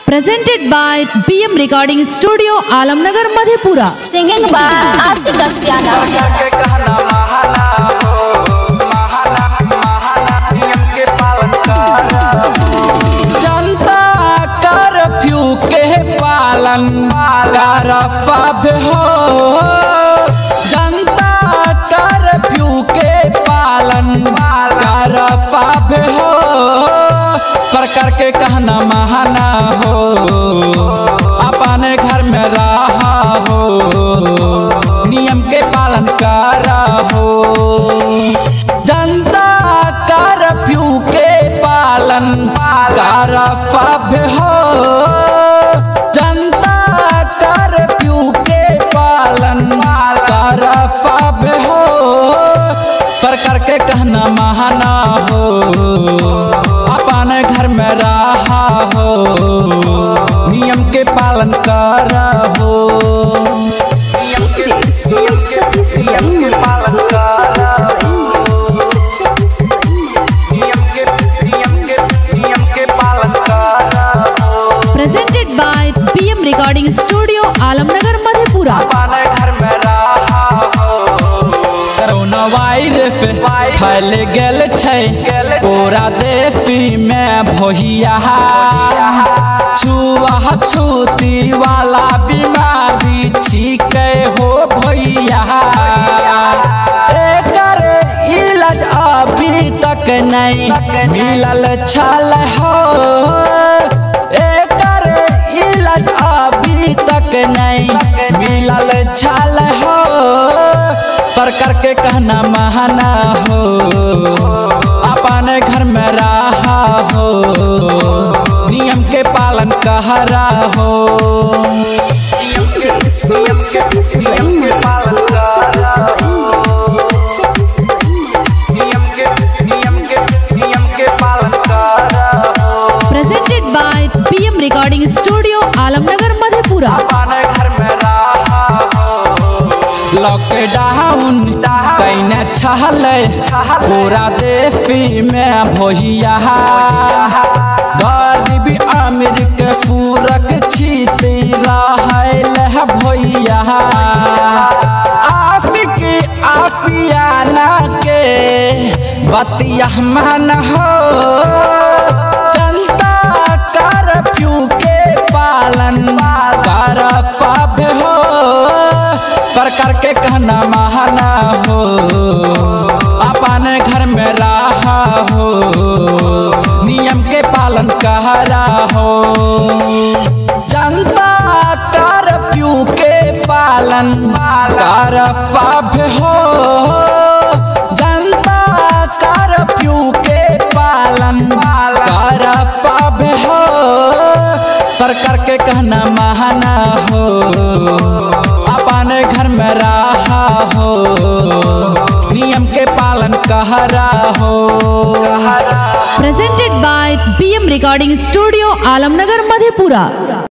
Presented by BM Recording Studio, Alamnagar, Madhepura. Singing by Asik Asyana. Janata curfew के पालन करफब हो, जनता curfew के पालन करफब हो, सरकार के कहना माना हो, अपने घर में रहा हो, नियम के पालन करा हो। जनता कर्फ्यू के पालन करफब हो, जनता कर्फ्यू के पालन करफब हो, सरकार के कहना माना हो, अपने घर में रहा हो, नियम के पालन करा हो। नियम के पालन करा हो, Presented by BM Recording Studio, Alamnagar, Madhepura. Corona virus फैल गेल छै पूरा देश में भोहिया, छुआछूती वाला बीमारी छिकै हो भैया, एकर इलाज अभी तक नहीं मिलल छल हो, एकर इलाज अभी तक नहीं मिलल छल हो, सरकार के कहना माना हो, अपने घर में रहा हो, नियम के पालन करा हो। नियम के पालन करा हो, नियम के पालन करा हो। Presented by BM Recording Studio, Alamnagar, Madhepura. अपने घर में रहा हो, लॉकडाउन कैने छल पूरा देश में भोहिया, गरीबी अमीर के फूरक छीती रहल भैया, आफियाना के बतिया मन हो, जनता कर्फ्यू के पालन करफब हो, सरकार के कहना माना हो, अपने घर में रहा हो, नियम के पालन करा हो। जनता कर्फ्यू के पालन करफब हो, जनता कर्फ्यू के पालन करफब हो, सरकार के कहना माना हो, अपने घर में रहा हो, नियम के पालन करा हो। Presented by BM Recording Studio, Alamnagar, Madhepura.